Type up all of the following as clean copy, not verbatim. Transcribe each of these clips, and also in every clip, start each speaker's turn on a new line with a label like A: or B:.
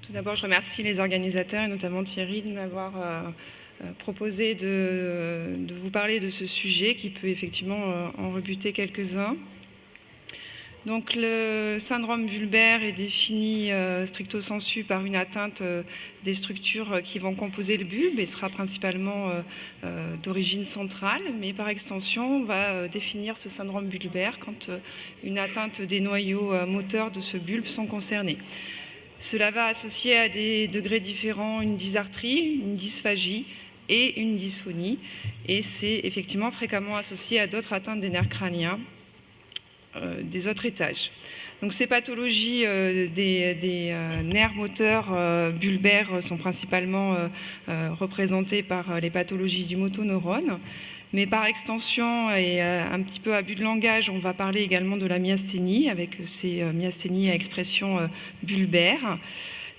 A: Tout d'abord, je remercie les organisateurs et notamment Thierry de m'avoir proposé de vous parler de ce sujet qui peut effectivement en rebuter quelques-uns. Donc le syndrome bulbaire est défini stricto sensu par une atteinte des structures qui vont composer le bulbe et sera principalement d'origine centrale, mais par extension on va définir ce syndrome bulbaire quand une atteinte des noyaux moteurs de ce bulbe sont concernés. Cela va associer à des degrés différents une dysarthrie, une dysphagie et une dysphonie, et c'est effectivement fréquemment associé à d'autres atteintes des nerfs crâniens des autres étages. Donc ces pathologies des nerfs moteurs bulbaires sont principalement représentées par les pathologies du motoneurone, mais par extension et un petit peu à but de langage, on va parler également de la myasthénie, avec ces myasthénies à expression bulbaire,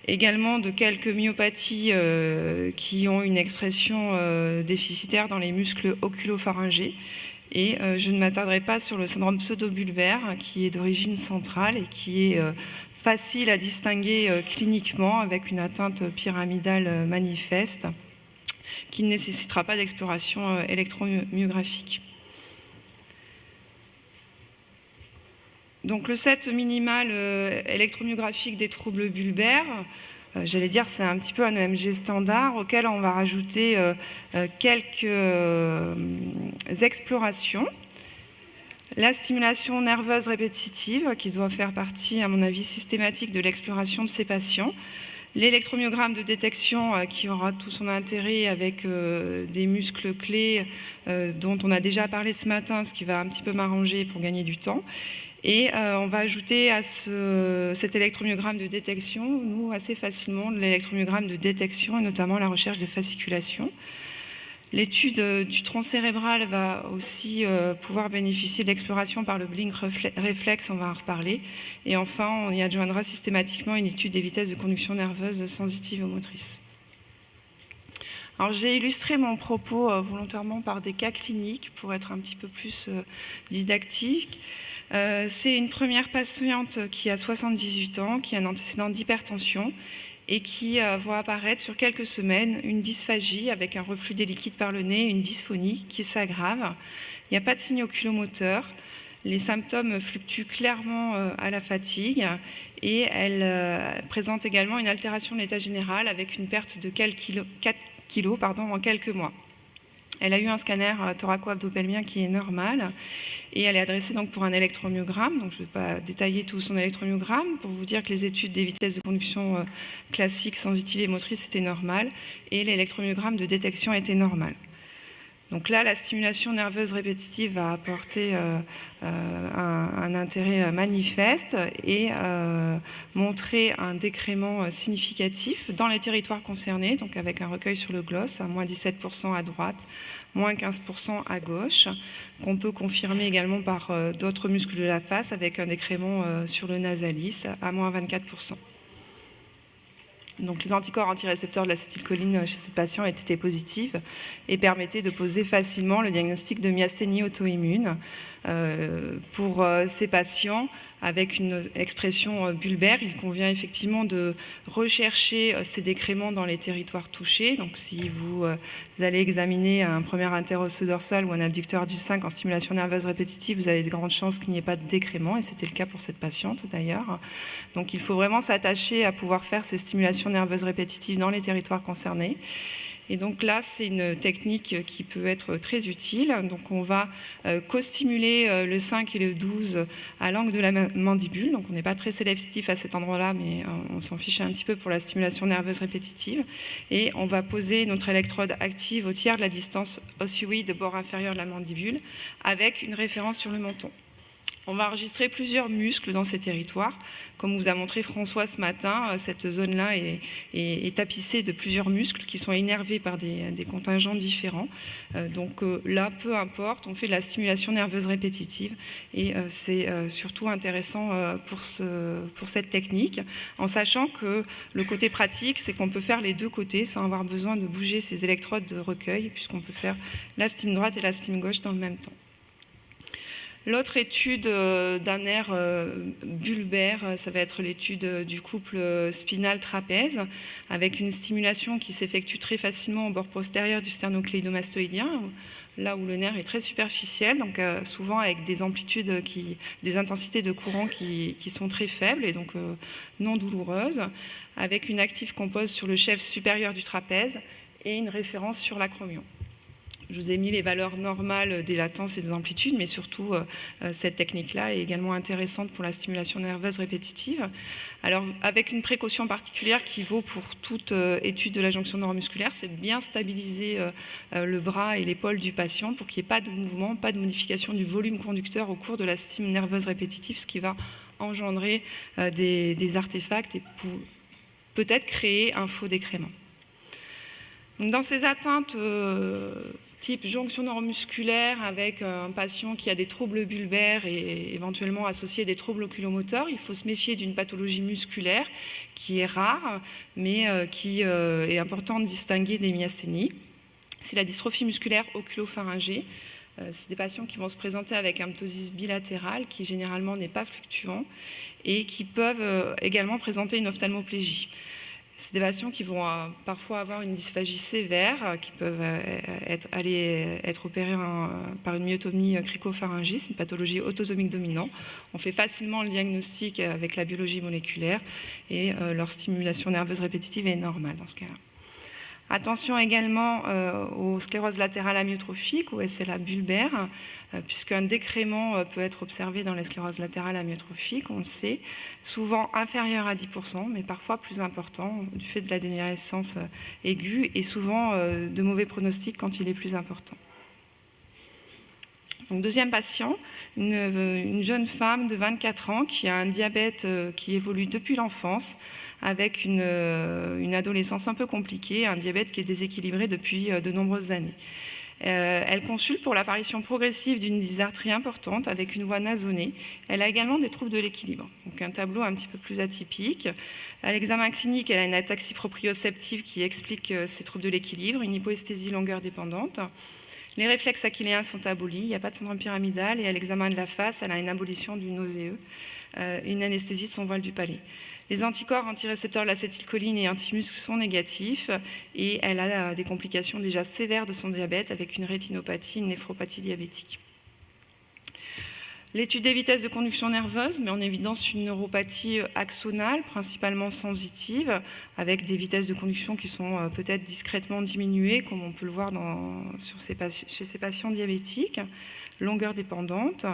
A: également de quelques myopathies qui ont une expression déficitaire dans les muscles oculopharyngés. Et je ne m'attarderai pas sur le syndrome pseudobulbaire qui est d'origine centrale et qui est facile à distinguer cliniquement avec une atteinte pyramidale manifeste qui ne nécessitera pas d'exploration électromyographique. Donc le set minimal électromyographique des troubles bulbaires, j'allais dire c'est un petit peu un EMG standard auquel on va rajouter quelques explorations. La stimulation nerveuse répétitive qui doit faire partie à mon avis systématique de l'exploration de ces patients. L'électromyogramme de détection qui aura tout son intérêt avec des muscles clés dont on a déjà parlé ce matin, ce qui va un petit peu m'arranger pour gagner du temps. Et on va ajouter à cet électromyogramme de détection, nous, assez facilement, l'électromyogramme de détection et notamment la recherche de fasciculation. L'étude du tronc cérébral va aussi pouvoir bénéficier de l'exploration par le blink réflexe, on va en reparler. Et enfin, on y adjoindra systématiquement une étude des vitesses de conduction nerveuse sensitives ou motrices. Alors j'ai illustré mon propos volontairement par des cas cliniques pour être un petit peu plus didactique. C'est une première patiente qui a 78 ans, qui a un antécédent d'hypertension et qui voit apparaître sur quelques semaines une dysphagie avec un reflux des liquides par le nez, une dysphonie qui s'aggrave. Il n'y a pas de signe oculomoteurs. Les symptômes fluctuent clairement à la fatigue et elle présente également une altération de l'état général avec une perte de 4 kilos en quelques mois. Elle a eu un scanner thoraco-abdo-pelvien qui est normal et elle est adressée donc pour un électromyogramme. Donc je ne vais pas détailler tout son électromyogramme pour vous dire que les études des vitesses de conduction classiques, sensitives et motrices étaient normales et l'électromyogramme de détection était normal. Donc là, la stimulation nerveuse répétitive va apporter un intérêt manifeste et montrer un décrément significatif dans les territoires concernés, donc avec un recueil sur le gloss à moins 17% à droite, moins 15% à gauche, qu'on peut confirmer également par d'autres muscles de la face avec un décrément sur le nasalis à moins 24%. Donc les anticorps antirécepteurs de l'acétylcholine chez cette patiente étaient positifs et permettaient de poser facilement le diagnostic de myasthénie auto-immune. Pour ces patients avec une expression bulbaire, il convient effectivement de rechercher ces décréments dans les territoires touchés. Donc si vous allez examiner un premier interosso-dorsal ou un abducteur du 5 en stimulation nerveuse répétitive, vous avez de grandes chances qu'il n'y ait pas de décrément, et c'était le cas pour cette patiente d'ailleurs. Donc il faut vraiment s'attacher à pouvoir faire ces stimulations nerveuses répétitives dans les territoires concernés. Et donc là, c'est une technique qui peut être très utile. Donc on va co-stimuler le 5 et le 12 à l'angle de la mandibule. Donc on n'est pas très sélectif à cet endroit-là, mais on s'en fiche un petit peu pour la stimulation nerveuse répétitive. Et on va poser notre électrode active au tiers de la distance ossioïde bord inférieur de la mandibule avec une référence sur le menton. On va enregistrer plusieurs muscles dans ces territoires. Comme vous a montré François ce matin, cette zone-là est tapissée de plusieurs muscles qui sont innervés par des contingents différents. Donc là, peu importe, on fait de la stimulation nerveuse répétitive et c'est surtout intéressant pour cette technique, en sachant que le côté pratique, c'est qu'on peut faire les deux côtés sans avoir besoin de bouger ces électrodes de recueil, puisqu'on peut faire la stime droite et la stime gauche dans le même temps. L'autre étude d'un nerf bulbaire, ça va être l'étude du couple spinal-trapèze, avec une stimulation qui s'effectue très facilement au bord postérieur du sternocléidomastoïdien, là où le nerf est très superficiel, donc souvent avec des amplitudes, des intensités de courant qui sont très faibles et donc non douloureuses, avec une active qu'on pose sur le chef supérieur du trapèze et une référence sur l'acromion. Je vous ai mis les valeurs normales des latences et des amplitudes, mais surtout, cette technique-là est également intéressante pour la stimulation nerveuse répétitive. Alors, avec une précaution particulière qui vaut pour toute étude de la jonction neuromusculaire, c'est bien stabiliser le bras et l'épaule du patient pour qu'il n'y ait pas de mouvement, pas de modification du volume conducteur au cours de la stim nerveuse répétitive, ce qui va engendrer des artefacts et peut-être créer un faux décrément. Donc, dans ces atteintes type jonction neuromusculaire avec un patient qui a des troubles bulbaires et éventuellement associés à des troubles oculomoteurs, il faut se méfier d'une pathologie musculaire qui est rare, mais qui est important de distinguer des myasthénies. C'est la dystrophie musculaire oculopharyngée. C'est des patients qui vont se présenter avec un ptosis bilatéral qui généralement n'est pas fluctuant et qui peuvent également présenter une ophtalmoplégie. C'est des patients qui vont parfois avoir une dysphagie sévère, qui peuvent être opérés par une myotomie cricopharyngée, c'est une pathologie autosomique dominante. On fait facilement le diagnostic avec la biologie moléculaire et leur stimulation nerveuse répétitive est normale dans ce cas-là. Attention également aux scléroses latérales amyotrophiques ou SLA bulbaires, puisqu'un décrément peut être observé dans les scléroses latérales amyotrophiques, on le sait, souvent inférieur à 10%, mais parfois plus important du fait de la dégénérescence aiguë et souvent de mauvais pronostics quand il est plus important. Donc, deuxième patient, une jeune femme de 24 ans qui a un diabète qui évolue depuis l'enfance, avec une adolescence un peu compliquée, un diabète qui est déséquilibré depuis de nombreuses années. Elle consulte pour l'apparition progressive d'une dysarthrie importante avec une voix nasonnée. Elle a également des troubles de l'équilibre, donc un tableau un petit peu plus atypique. À l'examen clinique, elle a une ataxie proprioceptive qui explique ces troubles de l'équilibre, une hypoesthésie longueur dépendante. Les réflexes achilléens sont abolis, il n'y a pas de syndrome pyramidal et à l'examen de la face, elle a une abolition du nauséeux, une anesthésie de son voile du palais. Les anticorps antirécepteurs de l'acétylcholine et antimuscle sont négatifs et elle a des complications déjà sévères de son diabète avec une rétinopathie, une néphropathie diabétique. L'étude des vitesses de conduction nerveuse met en évidence une neuropathie axonale, principalement sensitive, avec des vitesses de conduction qui sont peut-être discrètement diminuées, comme on peut le voir chez ces patients diabétiques, longueur dépendante.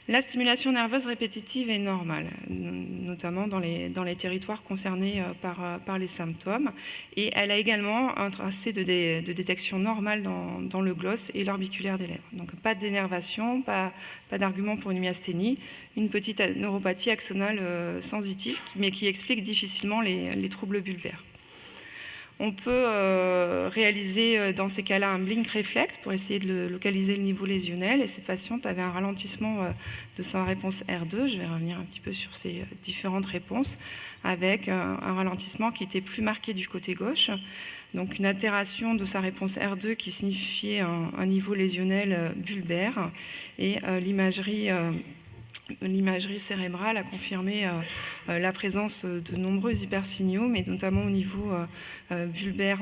A: La stimulation nerveuse répétitive est normale, notamment dans les territoires concernés par les symptômes. Et elle a également un tracé de détection normale dans le gloss et l'orbiculaire des lèvres. Donc pas d'énervation, pas d'argument pour une myasthénie, une petite neuropathie axonale sensitive, mais qui explique difficilement les troubles bulbaires. On peut réaliser dans ces cas-là un blink réflexe pour essayer de localiser le niveau lésionnel. Et cette patiente avait un ralentissement de sa réponse R2. Je vais revenir un petit peu sur ces différentes réponses, avec un ralentissement qui était plus marqué du côté gauche. Donc une altération de sa réponse R2 qui signifiait un niveau lésionnel bulbaire. Et l'imagerie cérébrale a confirmé la présence de nombreux hypersignaux, mais notamment au niveau bulbaire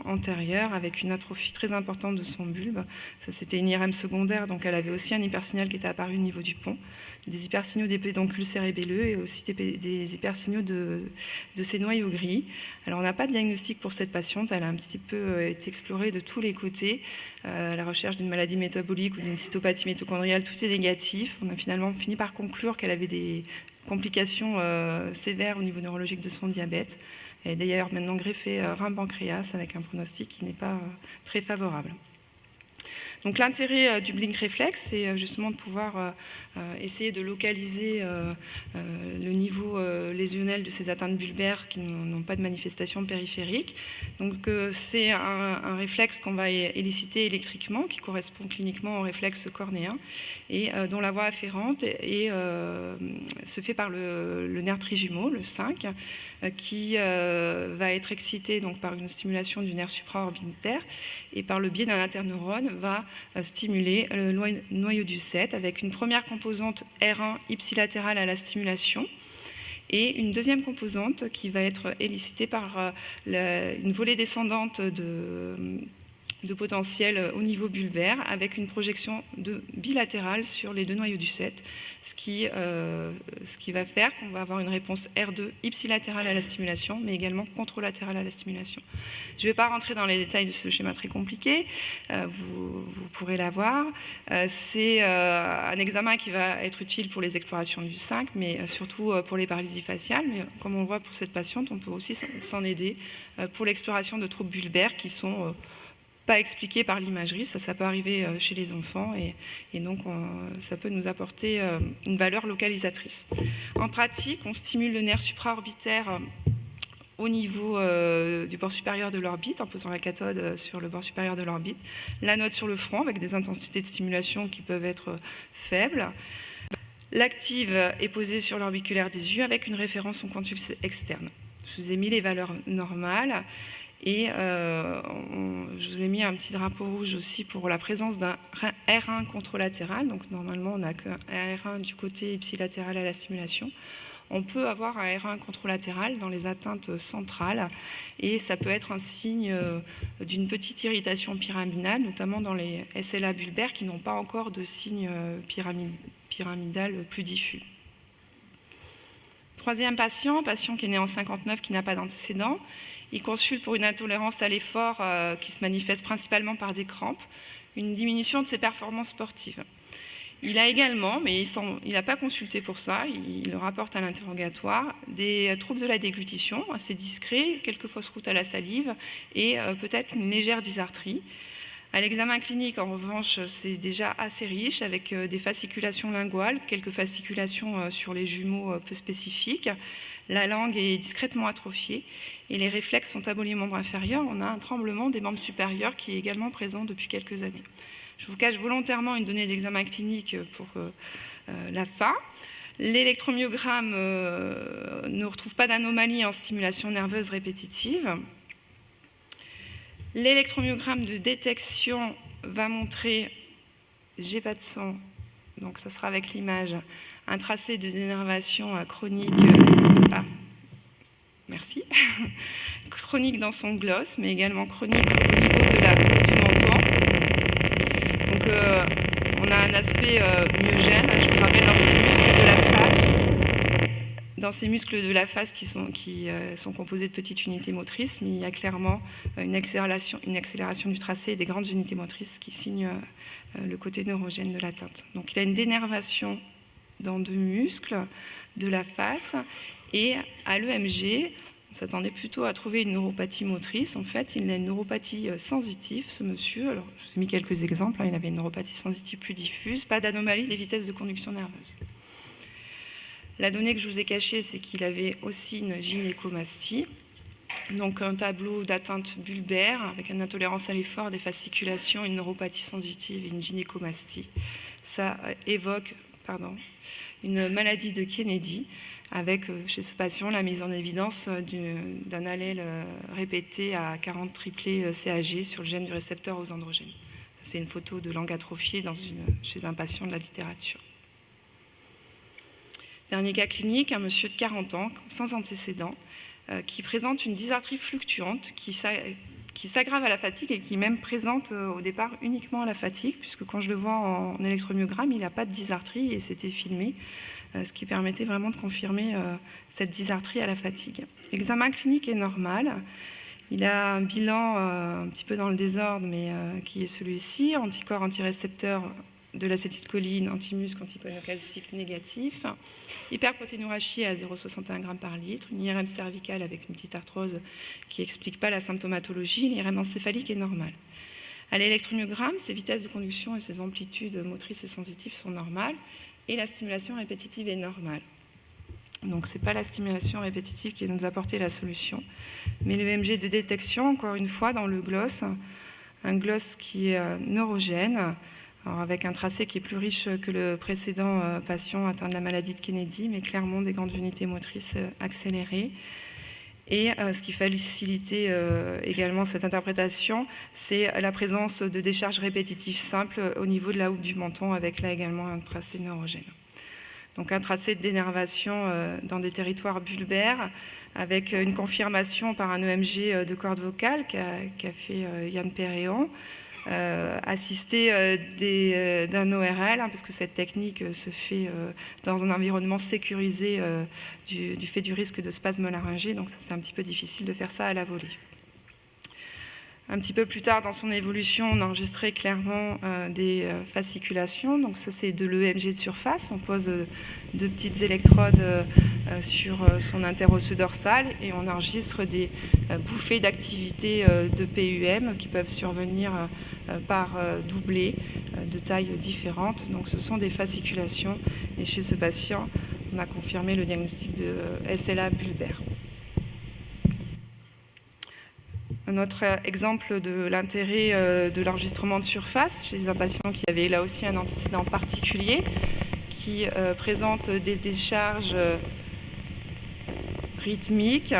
A: antérieur, avec une atrophie très importante de son bulbe. Ça, c'était une IRM secondaire, donc elle avait aussi un hypersignal qui était apparu au niveau du pont, des hypersignaux des pédoncules cérébelleux et aussi des hypersignaux de ces noyaux gris. Alors, on n'a pas de diagnostic pour cette patiente, elle a un petit peu été explorée de tous les côtés. À la recherche d'une maladie métabolique ou d'une cytopathie mitochondriale, tout est négatif. On a finalement fini par conclure qu'elle avait des complications sévères au niveau neurologique de son diabète. Elle est d'ailleurs maintenant greffée rein pancréas avec un pronostic qui n'est pas très favorable. Donc l'intérêt du blink réflexe, c'est justement de pouvoir essayer de localiser le niveau lésionnel de ces atteintes bulbaires qui n'ont pas de manifestation périphérique. Donc c'est un réflexe qu'on va éliciter électriquement, qui correspond cliniquement au réflexe cornéen, et dont la voie afférente se fait par le nerf trijumeau, le 5, qui va être excité donc, par une stimulation du nerf supraorbitaire, et par le biais d'un interneurone va stimuler le noyau du 7 avec une première composante R1 ipsilatérale à la stimulation et une deuxième composante qui va être élicitée par une volée descendante de potentiel au niveau bulbaire avec une projection bilatérale sur les deux noyaux du 7, ce qui va faire qu'on va avoir une réponse R2 ipsilatérale à la stimulation, mais également contralatérale à la stimulation. Je ne vais pas rentrer dans les détails de ce schéma très compliqué, vous pourrez l'avoir. C'est un examen qui va être utile pour les explorations du 5, mais surtout pour les paralysies faciales. Mais comme on le voit pour cette patiente, on peut aussi s'en aider pour l'exploration de troubles bulbaires qui sont pas expliqué par l'imagerie, ça peut arriver chez les enfants et donc ça peut nous apporter une valeur localisatrice. En pratique, on stimule le nerf supraorbitaire au niveau du bord supérieur de l'orbite en posant la cathode sur le bord supérieur de l'orbite, l'anode sur le front avec des intensités de stimulation qui peuvent être faibles. L'active est posée sur l'orbiculaire des yeux avec une référence au contuxe externe. Je vous ai mis les valeurs normales. Et je vous ai mis un petit drapeau rouge aussi pour la présence d'un R1 contralatéral. Donc normalement, on n'a qu'un R1 du côté ipsilatéral à la stimulation. On peut avoir un R1 contralatéral dans les atteintes centrales et ça peut être un signe d'une petite irritation pyramidale, notamment dans les SLA bulbaires qui n'ont pas encore de signe pyramidal plus diffus. Troisième patient qui est né en 59, qui n'a pas d'antécédent. Il consulte pour une intolérance à l'effort qui se manifeste principalement par des crampes, une diminution de ses performances sportives. Il a également, mais il n'a pas consulté pour ça, il le rapporte à l'interrogatoire, des troubles de la déglutition assez discrets, quelques fausses routes à la salive et peut-être une légère dysarthrie. À l'examen clinique, en revanche, c'est déjà assez riche avec des fasciculations linguales, quelques fasciculations sur les jumeaux peu spécifiques. La langue est discrètement atrophiée et les réflexes sont abolis aux membres inférieurs. On a un tremblement des membres supérieurs qui est également présent depuis quelques années. Je vous cache volontairement une donnée d'examen clinique pour la fin. L'électromyogramme ne retrouve pas d'anomalie en stimulation nerveuse répétitive. L'électromyogramme de détection va montrer, j'ai pas de son, donc ça sera avec l'image, un tracé de dénervation chronique, merci, chronique dans son gloss, mais également chronique au niveau du menton. Donc on a un aspect myogène, je vous rappelle, dans ces muscles de la face qui sont composés de petites unités motrices, mais il y a clairement une accélération du tracé et des grandes unités motrices qui signent le côté neurogène de l'atteinte. Donc il a une dénervation dans deux muscles de la face et à l'EMG, on s'attendait plutôt à trouver une neuropathie motrice. En fait, il a une neuropathie sensitive, ce monsieur. Alors, je vous ai mis quelques exemples. Il avait une neuropathie sensitive plus diffuse, pas d'anomalie des vitesses de conduction nerveuse. La donnée que je vous ai cachée, c'est qu'il avait aussi une gynécomastie, donc un tableau d'atteinte bulbaire avec une intolérance à l'effort, des fasciculations, une neuropathie sensitive et une gynécomastie. Ça évoque une maladie de Kennedy, avec chez ce patient la mise en évidence d'un allèle répété à 40 triplé CAG sur le gène du récepteur aux androgènes. C'est une photo de langue atrophiée chez un patient de la littérature. Dernier cas clinique, un monsieur de 40 ans, sans antécédent, qui présente une dysarthrie fluctuante qui s'aggrave à la fatigue et qui est même présente au départ uniquement à la fatigue, puisque quand je le vois en électromyogramme, il n'a pas de dysarthrie et c'était filmé, ce qui permettait vraiment de confirmer cette dysarthrie à la fatigue. L'examen clinique est normal. Il a un bilan un petit peu dans le désordre, mais qui est celui-ci, anticorps antirécepteurs de l'acétylcholine, antimuscle, anticonocalcique négatif, hyperprotéinorachie à 0,61 g par litre, une IRM cervicale avec une petite arthrose qui n'explique pas la symptomatologie, l'IRM encéphalique est normale. À l'électromyogramme, ses vitesses de conduction et ses amplitudes motrices et sensitives sont normales et la stimulation répétitive est normale. Donc ce n'est pas la stimulation répétitive qui va nous apporter la solution, mais l'EMG de détection, encore une fois, dans le gloss, un gloss qui est neurogène, alors avec un tracé qui est plus riche que le précédent patient atteint de la maladie de Kennedy, mais clairement des grandes unités motrices accélérées. Et ce qui facilitait également cette interprétation, c'est la présence de décharges répétitives simples au niveau de la houppe du menton, avec là également un tracé neurogène. Donc un tracé de dénervation dans des territoires bulbaires, avec une confirmation par un EMG de corde vocale qu'a fait Yann Perréon, assisté d'un ORL, parce que cette technique se fait dans un environnement sécurisé du fait du risque de spasme laryngé, donc c'est un petit peu difficile de faire ça à la volée. Un petit peu plus tard dans son évolution, on a enregistré clairement des fasciculations. Donc ça, c'est de l'EMG de surface. On pose deux petites électrodes sur son interosseux dorsal et on enregistre des bouffées d'activité de PUM qui peuvent survenir par doublé de tailles différentes. Donc ce sont des fasciculations. Et chez ce patient, on a confirmé le diagnostic de SLA bulbaire. Un autre exemple de l'intérêt de l'enregistrement de surface chez un patient qui avait là aussi un antécédent particulier, qui présente des décharges rythmiques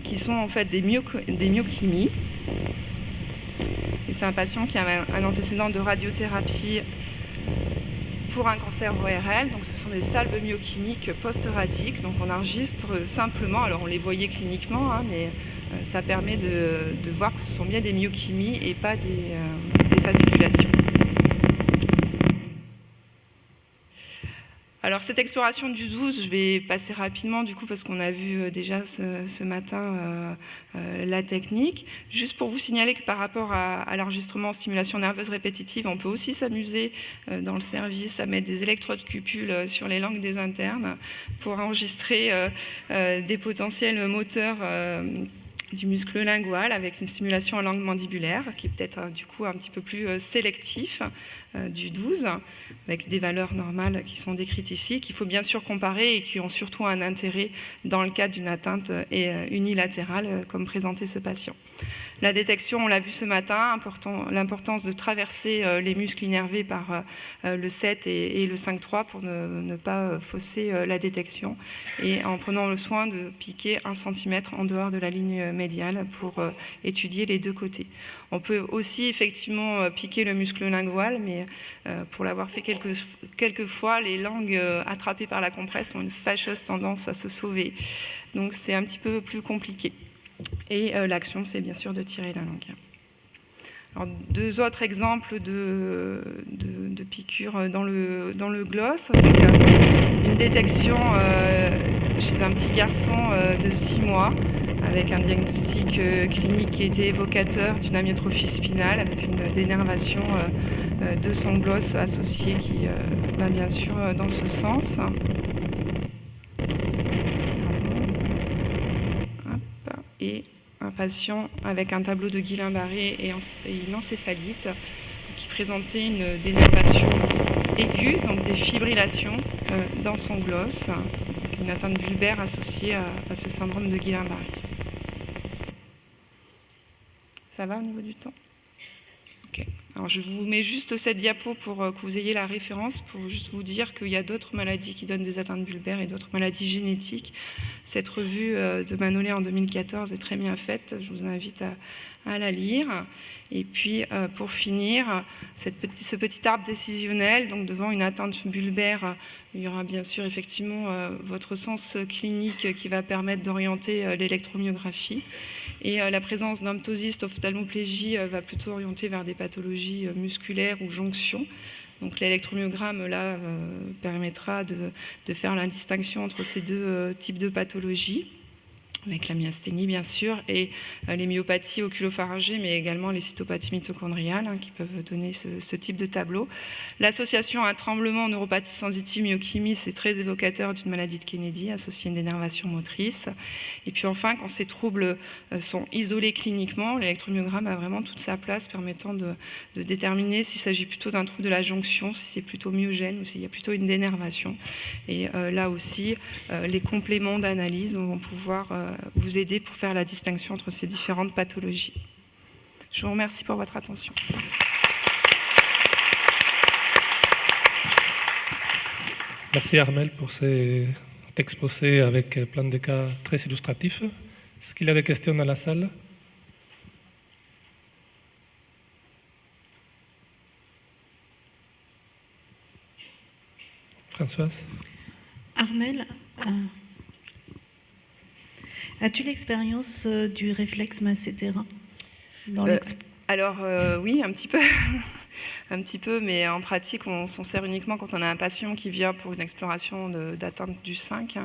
A: qui sont en fait des myochymies. Et c'est un patient qui avait un antécédent de radiothérapie pour un cancer ORL, donc ce sont des salves myochimiques post-radiques. Donc on enregistre simplement, alors on les voyait cliniquement, mais ça permet de voir que ce sont bien des myochymies et pas des fasciculations. Alors cette exploration du 12, je vais passer rapidement du coup parce qu'on a vu déjà ce matin la technique. Juste pour vous signaler que par rapport à l'enregistrement en stimulation nerveuse répétitive, on peut aussi s'amuser dans le service à mettre des électrodes cupules sur les langues des internes pour enregistrer des potentiels moteurs du muscle lingual avec une stimulation en langue mandibulaire qui est peut-être du coup un petit peu plus sélectif du 12 avec des valeurs normales qui sont décrites ici, qu'il faut bien sûr comparer et qui ont surtout un intérêt dans le cadre d'une atteinte unilatérale comme présentait ce patient. La détection, on l'a vu ce matin, l'importance de traverser les muscles innervés par le 7 et le 5-3 pour ne pas fausser la détection et en prenant le soin de piquer 1 cm en dehors de la ligne médiale pour étudier les deux côtés. On peut aussi effectivement piquer le muscle lingual, mais pour l'avoir fait quelques fois, les langues attrapées par la compresse ont une fâcheuse tendance à se sauver. Donc c'est un petit peu plus compliqué. Et l'action, c'est bien sûr de tirer la langue. Alors, deux autres exemples de piqûres dans le gloss. Avec une détection chez un petit garçon de 6 mois, avec un diagnostic clinique qui était évocateur d'une amyotrophie spinale, avec une dénervation de son gloss associé qui va bien sûr dans ce sens. Et un patient avec un tableau de Guillain-Barré et une encéphalite qui présentait une dénervation aiguë, donc des fibrillations dans son gloss, une atteinte bulbaire associée à ce syndrome de Guillain-Barré. Ça va au niveau du temps ? Ok. Alors je vous mets juste cette diapo pour que vous ayez la référence, pour juste vous dire qu'il y a d'autres maladies qui donnent des atteintes bulbaires et d'autres maladies génétiques. Cette revue de Manolé en 2014 est très bien faite, je vous invite à la lire. Et puis pour finir, ce petit arbre décisionnel, donc devant une atteinte bulbaire, il y aura bien sûr effectivement votre sens clinique qui va permettre d'orienter l'électromyographie. Et la présence d'un ptosis ophtalmoplégie va plutôt orienter vers des pathologies musculaires ou jonctions. Donc l'électromyogramme là permettra de faire la distinction entre ces deux types de pathologies, avec la myasthénie bien sûr, et les myopathies oculopharyngées, mais également les cytopathies mitochondriales qui peuvent donner ce type de tableau. L'association à un tremblement, neuropathie sensitive, myochymie, c'est très évocateur d'une maladie de Kennedy associée à une dénervation motrice. Et puis enfin, quand ces troubles sont isolés cliniquement, l'électromyogramme a vraiment toute sa place, permettant de déterminer s'il s'agit plutôt d'un trouble de la jonction, si c'est plutôt myogène ou s'il y a plutôt une dénervation. Et là aussi, les compléments d'analyse vont pouvoir vous aider pour faire la distinction entre ces différentes pathologies. Je vous remercie pour votre attention.
B: Merci Armelle pour cet exposé avec plein de cas très illustratifs. Est-ce qu'il y a des questions dans la salle? Françoise?
C: Armelle, as-tu l'expérience du réflexe masséterin dans
A: Alors oui, un petit peu. Un petit peu, mais en pratique, on s'en sert uniquement quand on a un patient qui vient pour une exploration d'atteinte du 5.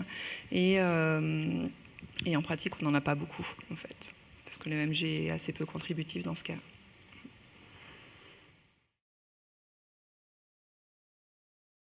A: Et en pratique, on n'en a pas beaucoup, en fait, parce que le MG est assez peu contributif dans ce cas.